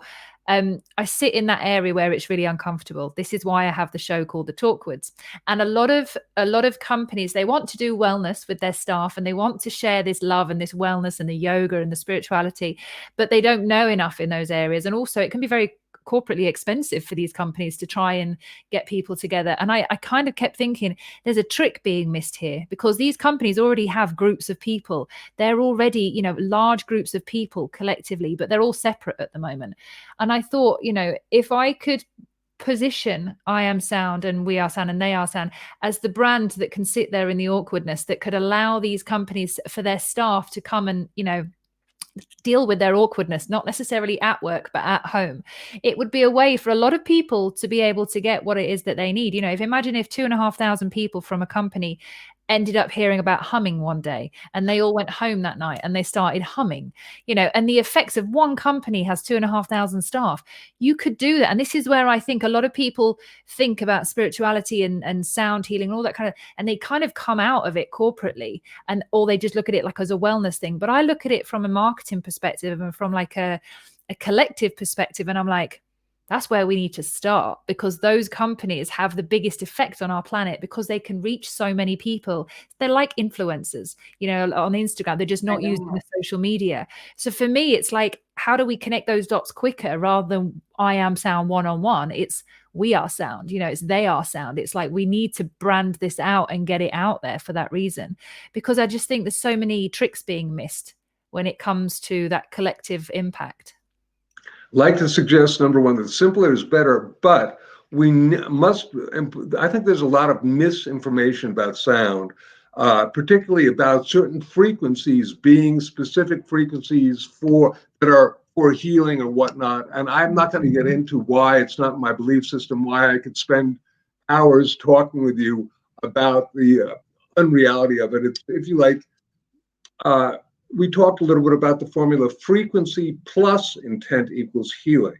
I sit in that area where it's really uncomfortable. This is why I have the show called The Talkwoods. And a lot of companies, they want to do wellness with their staff, and they want to share this love and this wellness and the yoga and the spirituality, but they don't know enough in those areas. And also it can be very corporately expensive for these companies to try and get people together. And I kind of kept thinking there's a trick being missed here, because these companies already have groups of people. They're already, large groups of people collectively, but they're all separate at the moment. And I thought, if I could position I Am Sound and We Are Sound and They Are Sound as the brand that can sit there in the awkwardness, that could allow these companies for their staff to come and, deal with their awkwardness, not necessarily at work, but at home. It would be a way for a lot of people to be able to get what it is that they need. Imagine if 2,500 people from a company ended up hearing about humming one day, and they all went home that night and they started humming, and the effects of one company has 2,500 staff. You could do that. And this is where I think a lot of people think about spirituality and sound healing and all that kind of, and they kind of come out of it corporately, or they just look at it like as a wellness thing. But I look at it from a marketing perspective and from like a collective perspective. And I'm like, that's where we need to start, because those companies have the biggest effect on our planet, because they can reach so many people. They're like influencers, on Instagram. They're just not using the social media. So for me, it's like, how do we connect those dots quicker rather than I Am Sound one-on-one? It's We Are Sound, it's They Are Sound. It's like we need to brand this out and get it out there for that reason, because I just think there's so many tricks being missed when it comes to that collective impact. Like to suggest, number one, that simpler is better, but we must, I think there's a lot of misinformation about sound, particularly about certain frequencies being specific frequencies that are for healing or whatnot. And I'm not going to get into why it's not my belief system, why I could spend hours talking with you about the unreality of it. It's, if you like, we talked a little bit about the formula frequency plus intent equals healing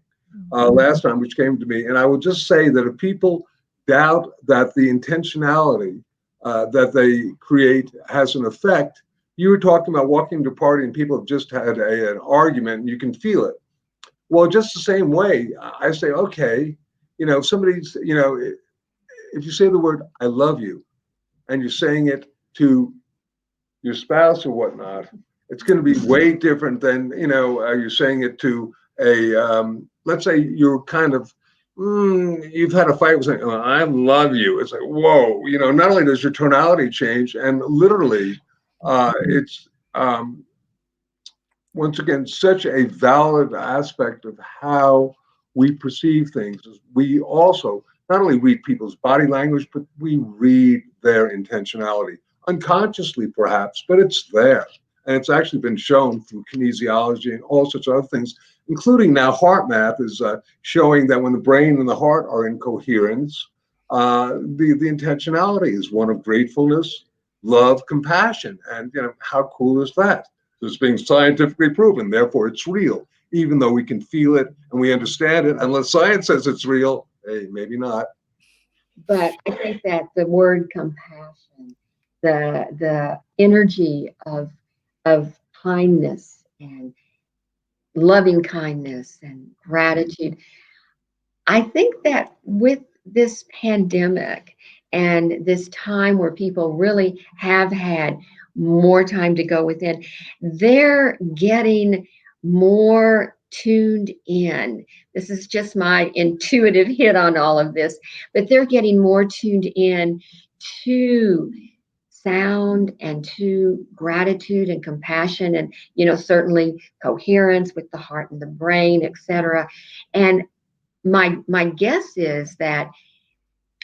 last time, which came to me. And I would just say that if people doubt that the intentionality that they create has an effect, you were talking about walking to a party and people have just had an argument and you can feel it. Well, just the same way, I say, okay, if somebody's, if you say the word, I love you, and you're saying it to your spouse or whatnot, it's going to be way different than, you're saying it to let's say you're kind of, you've had a fight with saying, oh, I love you. It's like, whoa, not only does your tonality change, and literally it's, once again, such a valid aspect of how we perceive things. We also not only read people's body language, but we read their intentionality. Unconsciously, perhaps, but it's there. And it's actually been shown through kinesiology and all sorts of other things including now heart math is showing that when the brain and the heart are in coherence, the intentionality is one of gratefulness, love, compassion. And how cool is that? It's being scientifically proven, therefore it's real, even though we can feel it and we understand it. Unless science says it's real, hey, maybe not. But I think that the word compassion, the energy of kindness and loving kindness and gratitude, I think that with this pandemic and this time where people really have had more time to go within, they're getting more tuned in. This is just my intuitive hit on all of this, but they're getting more tuned in to sound and to gratitude and compassion and certainly coherence with the heart and the brain, etc. And my guess is that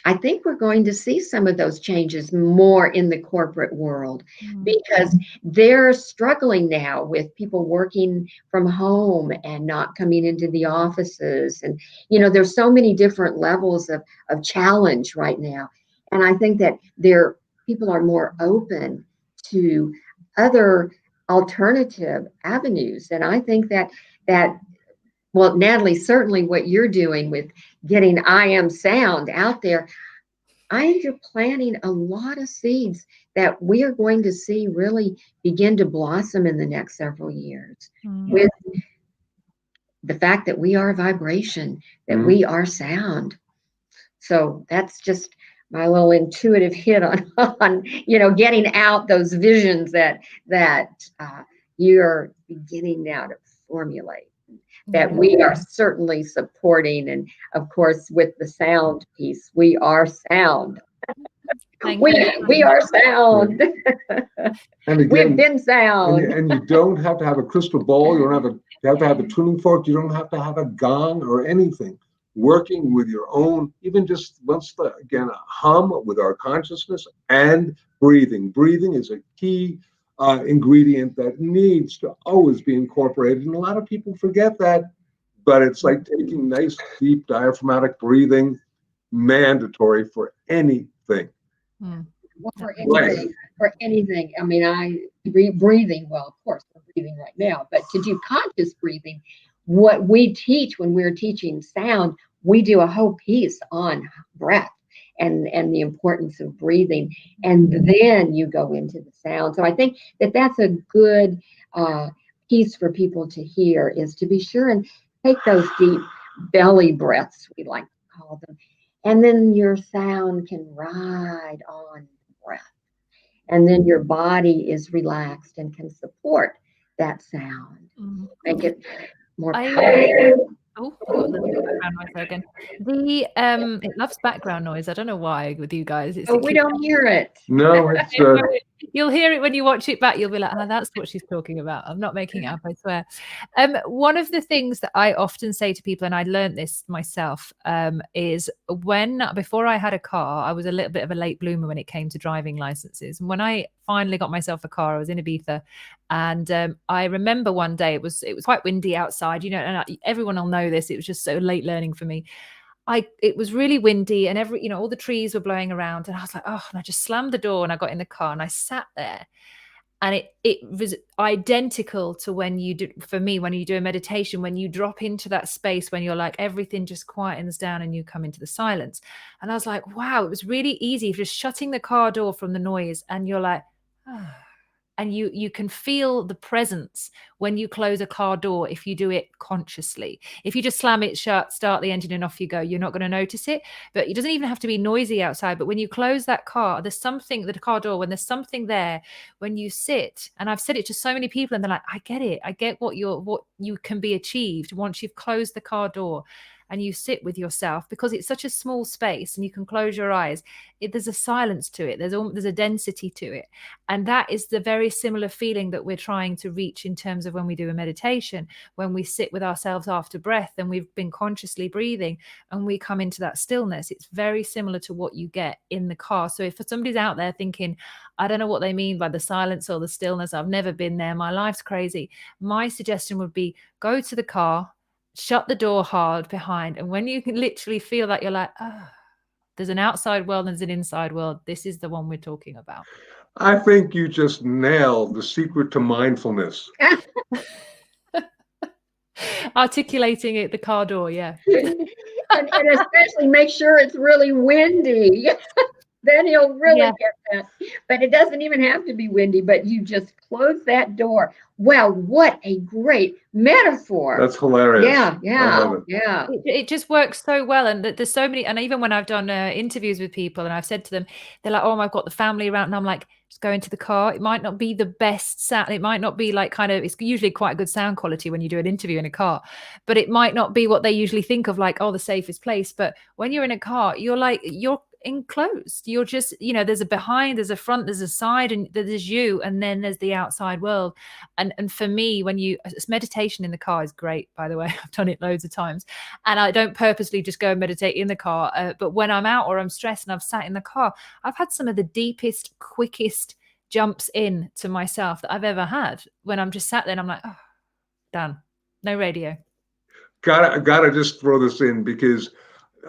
I think we're going to see some of those changes more in the corporate world, because they're struggling now with people working from home and not coming into the offices. And, there's so many different levels of challenge right now. And I think that people are more open to other alternative avenues. And I think that well, Natalie, certainly what you're doing with getting I Am Sound out there, I think you're planting a lot of seeds that we are going to see really begin to blossom in the next several years, with the fact that we are vibration, that we are sound. So that's just my little intuitive hit on getting out those visions that you're beginning now to formulate, that we are certainly supporting. And of course, with the sound piece, we are sound. We are sound. And again, we've been sound. And you don't have to have a crystal ball. You have to have a tuning fork. You don't have to have a gong or anything. Working with your own, even just again, a hum with our consciousness and breathing. Breathing is a key ingredient that needs to always be incorporated. And a lot of people forget that, but it's like taking nice, deep diaphragmatic breathing, mandatory for anything. Well, for anything. I mean, breathing, well, of course, we're breathing right now, but to do conscious breathing, what we teach when we're teaching sound, we do a whole piece on breath and the importance of breathing, and then you go into the sound. So I think that that's a good piece for people to hear, is to be sure and take those deep belly breaths, we like to call them, and then your sound can ride on the breath, and then your body is relaxed and can support that sound, make it more powerful. Oh, the background noise again. It loves background noise. I don't know why with you guys. We don't hear it. No, it's you'll hear it when you watch it back. You'll be like, oh, that's what she's talking about. I'm not making it up, I swear. One of the things that I often say to people, and I learned this myself, is before I had a car, I was a little bit of a late bloomer when it came to driving licenses. And when I finally got myself a car, I was in Ibiza, and I remember one day it was quite windy outside, and everyone will know this. It was just so late learning for me. It was really windy, and all the trees were blowing around, and I was like, oh, and I just slammed the door and I got in the car and I sat there, and it was identical to when you do a meditation, when you drop into that space, when you're like, everything just quietens down and you come into the silence. And I was like, wow, it was really easy just shutting the car door from the noise, and you're like, oh. And you can feel the presence when you close a car door if you do it consciously. If you just slam it shut, start the engine and off you go, you're not going to notice it. But it doesn't even have to be noisy outside. But when you close that car, the car door, when there's something there, when you sit, and I've said it to so many people and they're like, I get it. I get what you can be achieved once you've closed the car door and you sit with yourself, because it's such a small space and you can close your eyes. There's a silence to it. There's a density to it. And that is the very similar feeling that we're trying to reach in terms of when we do a meditation, when we sit with ourselves after breath and we've been consciously breathing and we come into that stillness. It's very similar to what you get in the car. So if somebody's out there thinking, I don't know what they mean by the silence or the stillness, I've never been there, my life's crazy, my suggestion would be, go to the car, shut the door hard behind. And when you can literally feel that, you're like, oh, there's an outside world and there's an inside world. This is the one we're talking about. I think you just nailed the secret to mindfulness. Articulating it, the car door, yeah. And especially make sure it's really windy. Then you'll really get that. But it doesn't even have to be windy, but you just close that door. Wow, what a great metaphor. That's hilarious. Yeah. It just works so well. And there's so many, and even when I've done interviews with people and I've said to them, they're like, oh, I've got the family around. And I'm like, just go into the car. It might not be the best sound. It might not be like it's usually quite a good sound quality when you do an interview in a car, but it might not be what they usually think of, like, oh, the safest place. But when you're in a car, you're enclosed. You're just, there's a behind, there's a front, there's a side, and there's you, and then there's the outside world. And for me, meditation in the car is great, by the way. I've done it loads of times, and I don't purposely just go and meditate in the car, but when I'm out or I'm stressed and I've sat in the car, I've had some of the deepest, quickest jumps in to myself that I've ever had when I'm just sat there and I'm like, oh, done, no radio. Gotta just throw this in, because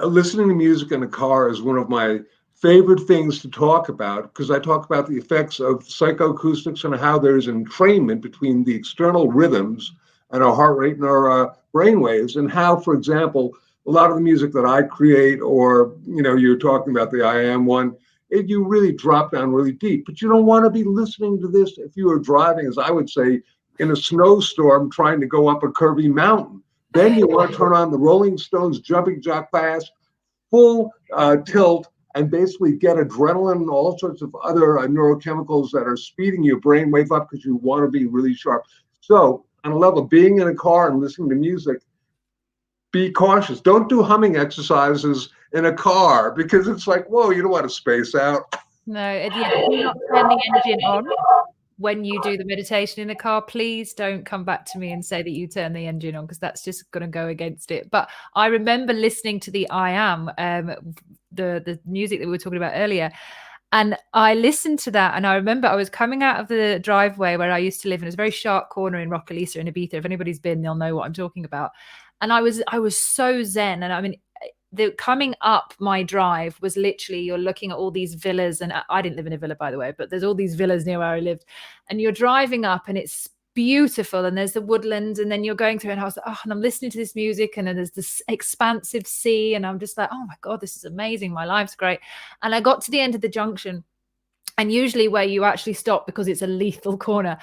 listening to music in a car is one of my favorite things to talk about, because I talk about the effects of psychoacoustics and how there's entrainment between the external rhythms and our heart rate and our brain waves, and how, for example, a lot of the music that I create, or you're talking about the I Am one, you really drop down really deep. But you don't want to be listening to this if you are driving, as I would say, in a snowstorm trying to go up a curvy mountain. Then you want to turn on the Rolling Stones Jumping Jack Flash, full tilt, and basically get adrenaline and all sorts of other neurochemicals that are speeding your brainwave up, because you want to be really sharp. So on a level of being in a car and listening to music, be cautious. Don't do humming exercises in a car, because it's like, whoa, you don't want to space out. No, do not turn the engine on. When you do the meditation in the car, please don't come back to me and say that you turn the engine on, because that's just going to go against it. But I remember listening to the I Am, the music that we were talking about earlier, and I listened to that, and I remember I was coming out of the driveway where I used to live, and it was a very sharp corner in Rockalisa in Ibiza. If anybody's been, they'll know what I'm talking about. And I was so zen, and I mean, the coming up my drive was literally, you're looking at all these villas, and I didn't live in a villa, by the way, but there's all these villas near where I lived, and you're driving up and it's beautiful, and there's the woodlands, and then you're going through, and I was like, oh, and I'm listening to this music, and then there's this expansive sea, and I'm just like, oh my God, this is amazing, my life's great. And I got to the end of the junction, and usually where you actually stop because it's a lethal corner,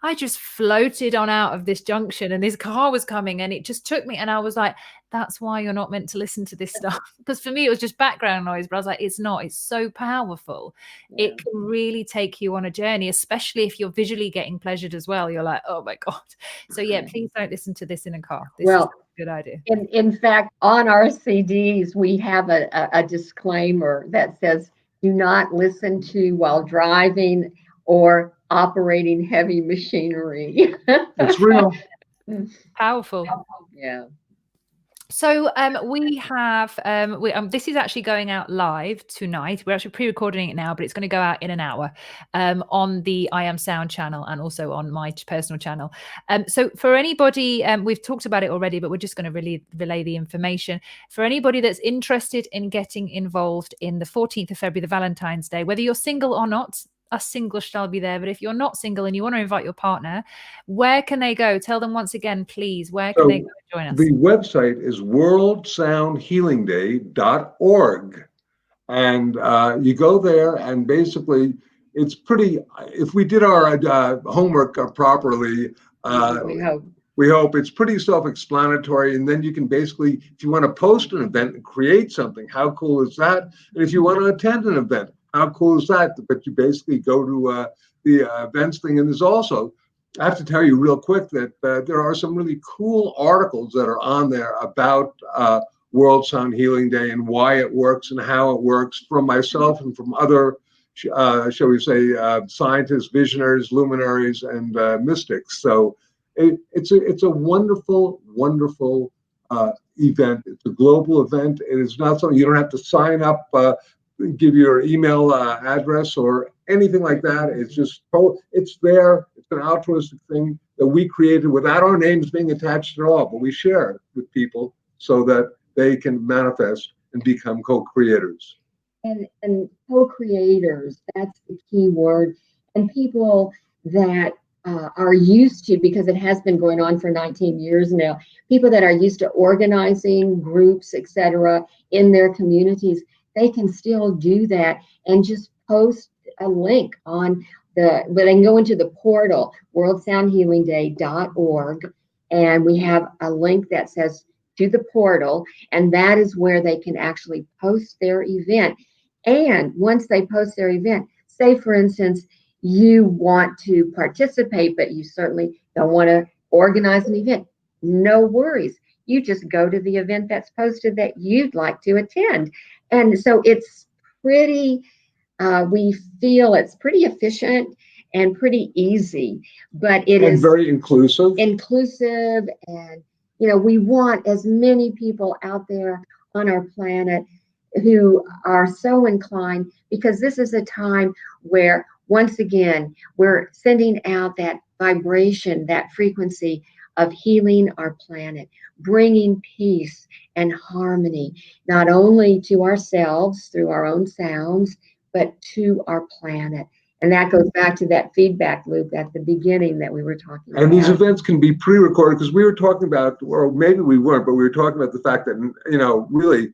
I just floated on out of this junction, and this car was coming, and it just took me. And I was like, that's why you're not meant to listen to this stuff. Because for me, it was just background noise. But I was like, it's not. It's so powerful. Yeah. It can really take you on a journey, especially if you're visually getting pleasured as well. You're like, oh my God. So yeah, please don't listen to this in a car. This is a good idea. In fact, on our CDs, we have a disclaimer that says, do not listen to while driving or operating heavy machinery. It's real. Powerful. Yeah. So we have, this is actually going out live tonight. We're actually pre-recording it now, but it's going to go out in an hour on the I Am Sound channel and also on my personal channel. So for anybody, we've talked about it already, but we're just going to relay the information. For anybody that's interested in getting involved in the 14th of February, the Valentine's Day, whether you're single or not, us singles shall be there. But if you're not single and you want to invite your partner, where can they go? Tell them once again, please, where can they go to join us? The website is worldsoundhealingday.org. And you go there, and basically it's pretty, if we did our homework properly, we hope it's pretty self-explanatory. And then you can basically, if you want to post an event and create something, how cool is that? And if you want to attend an event, how cool is that? But you basically go to the events thing. And there's also, I have to tell you real quick that there are some really cool articles that are on there about World Sound Healing Day and why it works and how it works, from myself and from other, shall we say, scientists, visionaries, luminaries, and mystics. So it's a wonderful, wonderful event. It's a global event. It is not something you don't have to sign up, give your email address or anything like that. It's just, it's there. It's an altruistic thing. that we created without our names being attached at all, but we share it with people so that they can manifest and become co-creators. And co-creators, that's the key word. And people that are used to, because it has been going on for 19 years now, people that are used to organizing groups, etc., in their communities, they can still do that and just post a link on but they can go into the portal, worldsoundhealingday.org, and we have a link that says to the portal, and that is where they can actually post their event. And once they post their event, say for instance, you want to participate, but you certainly don't want to organize an event, no worries. You just go to the event that's posted that you'd like to attend. And so it's pretty, we feel it's pretty efficient and pretty easy, but it is very inclusive. Inclusive, and we want as many people out there on our planet who are so inclined, because this is a time where, once again, we're sending out that vibration, that frequency of healing our planet, bringing peace and harmony, not only to ourselves through our own sounds, but to our planet. And that goes back to that feedback loop at the beginning that we were talking about. And these events can be pre-recorded, because we were talking about, or maybe we weren't, but we were talking about the fact that, really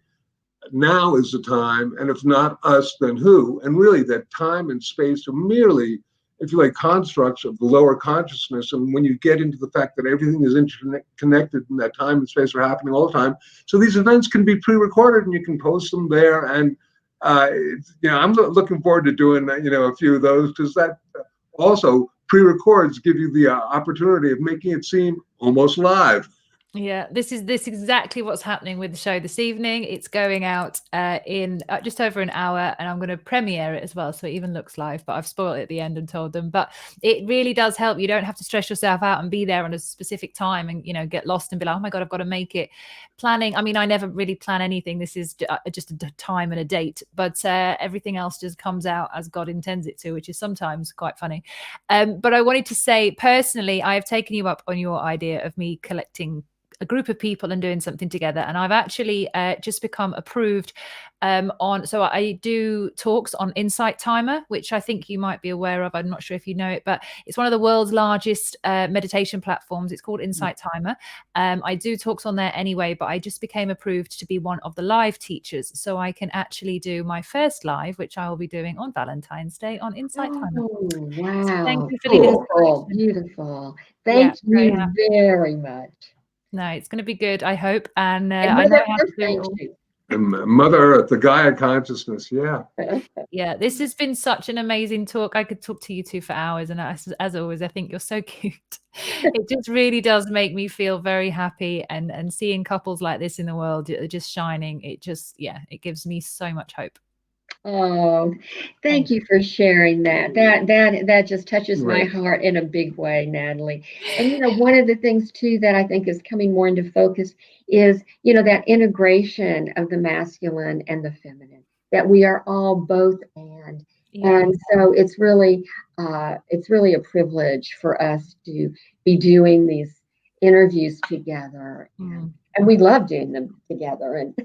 now is the time, and if not us, then who? And really that time and space are merely, if you like, constructs of the lower consciousness. And when you get into the fact that everything is interconnected and that time and space are happening all the time, so these events can be pre-recorded and you can post them there. And I'm looking forward to doing a few of those, because that also pre-records give you the opportunity of making it seem almost live. Yeah, this is exactly what's happening with the show this evening. It's going out in just over an hour, and I'm going to premiere it as well, so it even looks live, but I've spoiled it at the end and told them. But it really does help. You don't have to stress yourself out and be there on a specific time and get lost and be like, oh my god, I've got to make it. Planning, I mean, I never really plan anything. This is just a time and a date, but everything else just comes out as God intends it to, which is sometimes quite funny. But I wanted to say, personally, I have taken you up on your idea of me collecting a group of people and doing something together, and I've actually just become approved so I do talks on Insight Timer, which I think you might be aware of. I'm not sure if you know it, but it's one of the world's largest meditation platforms. It's called Insight Timer. I do talks on there anyway, but I just became approved to be one of the live teachers, so I can actually do my first live, which I will be doing on Valentine's Day on Insight Timer. Wow. So thank you for beautiful, beautiful. Thank you very much. No, it's going to be good, I hope. And I know I have to do it. Mother Earth, the Gaia consciousness, yeah. Yeah, this has been such an amazing talk. I could talk to you two for hours, and as always, I think you're so cute. It just really does make me feel very happy, and seeing couples like this in the world just shining, it gives me so much hope. Oh, thank you for sharing that. That just touches my heart in a big way, Natalie. And one of the things too that I think is coming more into focus is that integration of the masculine and the feminine, that we are all both and. And so it's really a privilege for us to be doing these interviews together. And we love doing them together. And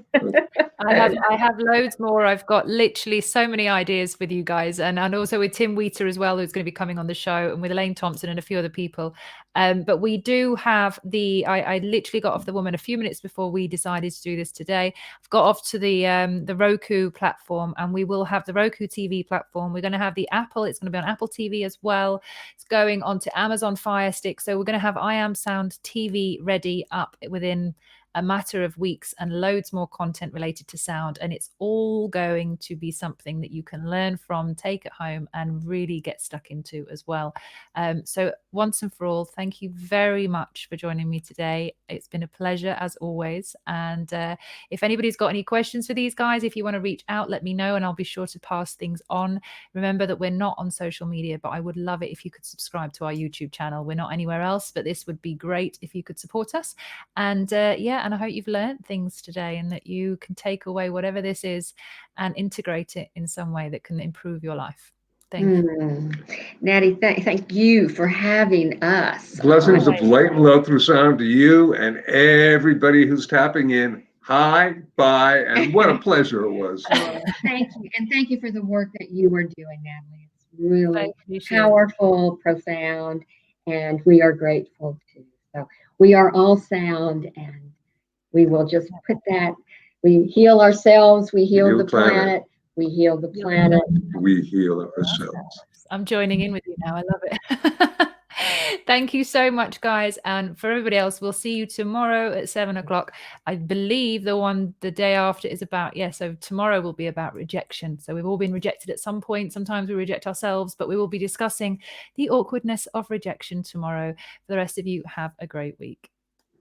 I have loads more. I've got literally so many ideas with you guys, and also with Tim Wheater as well, who's going to be coming on the show, and with Elaine Thompson and a few other people. But we do have I literally got off the woman a few minutes before we decided to do this today. I've got off to the Roku platform, and we will have the Roku TV platform. We're going to have the Apple. It's going to be on Apple TV as well. It's going on to Amazon Fire Stick. So we're going to have I Am Sound TV ready up within a matter of weeks, and loads more content related to sound, and it's all going to be something that you can learn from, take it home, and really get stuck into as well. So once and for all, thank you very much for joining me today. It's been a pleasure as always, and if anybody's got any questions for these guys, if you want to reach out, let me know, and I'll be sure to pass things on. Remember that we're not on social media, but I would love it if you could subscribe to our YouTube channel. We're not anywhere else, but this would be great if you could support us. And and I hope you've learned things today, and that you can take away whatever this is and integrate it in some way that can improve your life. Thank you. Natty, thank you for having us. Blessings of light and love through sound to you and everybody who's tapping in. Hi, bye, and what a pleasure it was. Thank you. And thank you for the work that you are doing, Natalie. It's really You, powerful, profound, and we are grateful too. So we are all sound, and we will just put that. We heal ourselves, we heal the planet, we heal the planet. We heal ourselves. I'm joining in with you now. I love it. Thank you so much, guys. And for everybody else, we'll see you tomorrow at 7 o'clock. I believe the day after is about, so tomorrow will be about rejection. So we've all been rejected at some point. Sometimes we reject ourselves, but we will be discussing the awkwardness of rejection tomorrow. For the rest of you, have a great week.